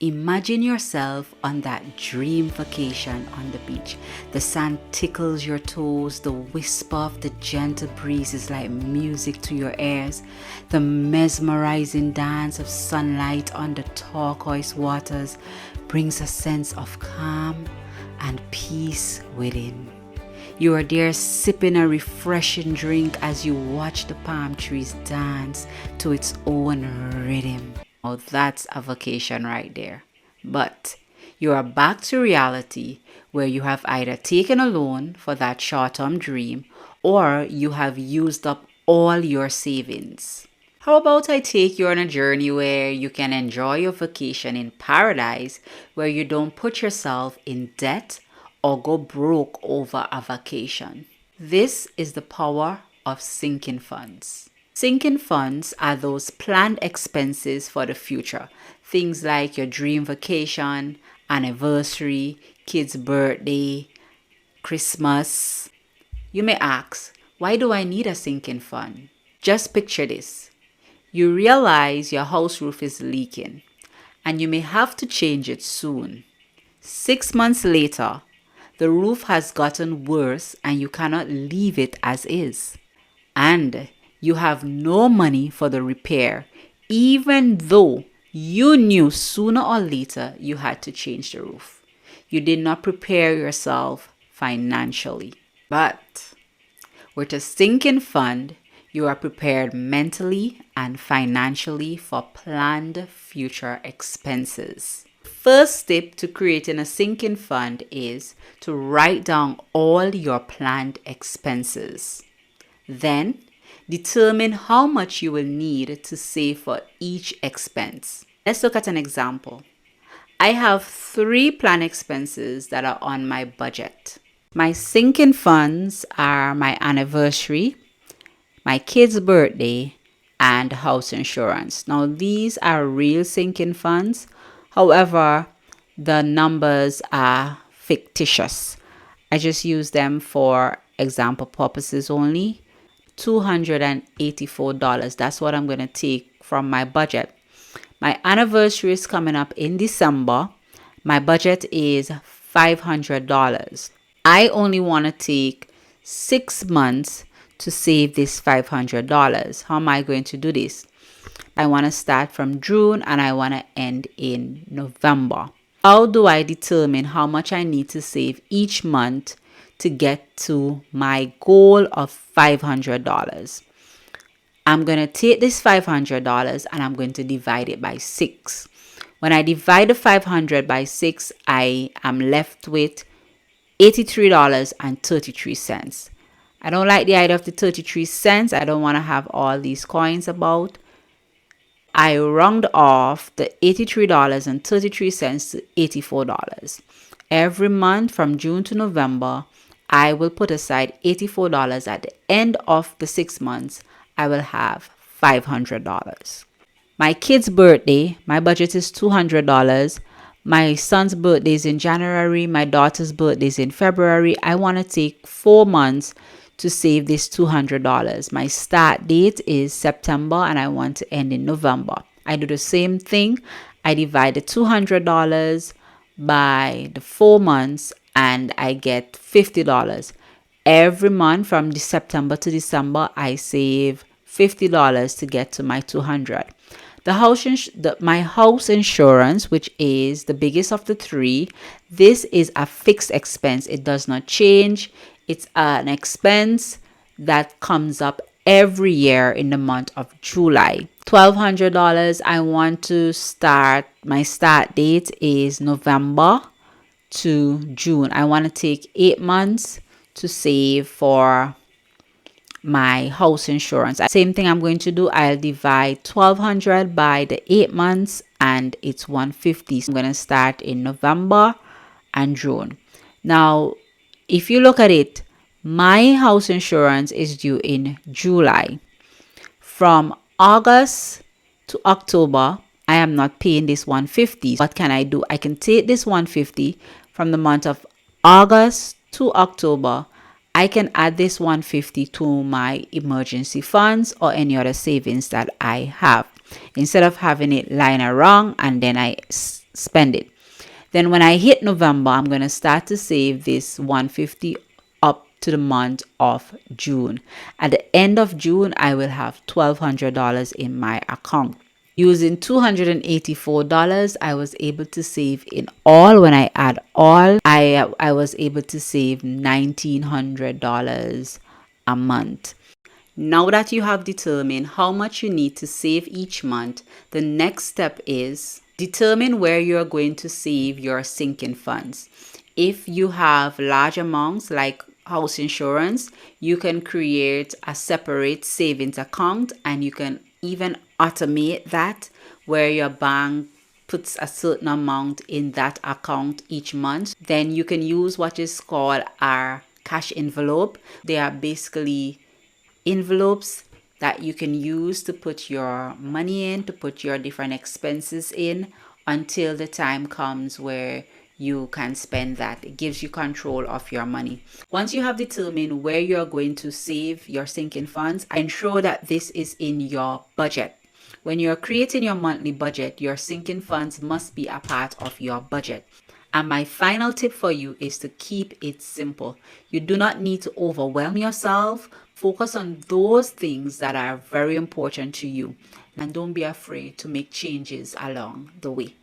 Imagine yourself on that dream vacation on the beach. The sand tickles your toes, the whisper of the gentle breeze is like music to your ears. The mesmerizing dance of sunlight on the turquoise waters brings a sense of calm and peace within. You are there sipping a refreshing drink as you watch the palm trees dance to its own rhythm. Oh, that's a vacation right there. But you are back to reality where you have either taken a loan for that short-term dream or you have used up all your savings. How about I take you on a journey where you can enjoy your vacation in paradise, where you don't put yourself in debt or go broke over a vacation? This is the power of sinking funds. Sinking funds are those planned expenses for the future. Things like your dream vacation, anniversary, kid's birthday, Christmas. You may ask, why do I need a sinking fund? Just picture this. You realize your house roof is leaking and you may have to change it soon. 6 months later, the roof has gotten worse and you cannot leave it as is. And you have no money for the repair, even though you knew sooner or later you had to change the roof. You did not prepare yourself financially. But with a sinking fund, you are prepared mentally and financially for planned future expenses. First step to creating a sinking fund is to write down all your planned expenses. Then, determine how much you will need to save for each expense. Let's look at an example. I have 3 planned expenses that are on my budget. My sinking funds are my anniversary, my kid's birthday, and house insurance. Now, these are real sinking funds. However, the numbers are fictitious. I just use them for example purposes only. $284. That's what I'm going to take from my budget. My anniversary is coming up in December. My budget is $500. I only want to take 6 months to save this $500. How am I going to do this? I want to start from June and I want to end in November. How do I determine how much I need to save each month to get to my goal of $500? I'm going to take this $500 and I'm going to divide it by 6. When I divide the 500 by 6, I am left with $83.33. I don't like the idea of the 33 cents. I don't want to have all these coins about. I round off the $83.33 to $84. Every month from June to November, I will put aside $84. At the end of the 6 months, I will have $500. My kid's birthday, my budget is $200. My son's birthday is in January. My daughter's birthday is in February. I want to take 4 months to save this $200. My start date is September and I want to end in November. I do the same thing. I divide the $200 by the 4 months and I get $50. Every month from September to December, I save $50 to get to my $200. My house insurance, which is the biggest of the 3, this is a fixed expense. It does not change. It's an expense that comes up every year in the month of July. $1,200. I want to start. My start date is November to June. I want to take 8 months to save for my house insurance. Same thing I'm going to do. I'll divide $1,200 by the 8 months and it's $150. So I'm going to start in November and June. Now, if you look at it, my house insurance is due in July. From August to October, I am not paying this $150. What can I do? I can take this $150 from the month of August to October. I can add this $150 to my emergency funds or any other savings that I have. Instead of having it lying around and then I spend it. Then when I hit November, I'm going to start to save this 150 up to the month of June. At the end of June, I will have $1,200 in my account. Using $284, I was able to save in all. When I add all, I was able to save $1,900 a month. Now that you have determined how much you need to save each month, the next step is determine where you're going to save your sinking funds. If you have large amounts like house insurance, you can create a separate savings account, and you can even automate that where your bank puts a certain amount in that account each month. Then you can use what is called our cash envelope. They are basically envelopes that you can use to put your money in, to put your different expenses in until the time comes where you can spend that. It gives you control of your money. Once you have determined where you're going to save your sinking funds, ensure that this is in your budget. When you're creating your monthly budget, your sinking funds must be a part of your budget. And my final tip for you is to keep it simple. You do not need to overwhelm yourself. Focus on those things that are very important to you, and don't be afraid to make changes along the way.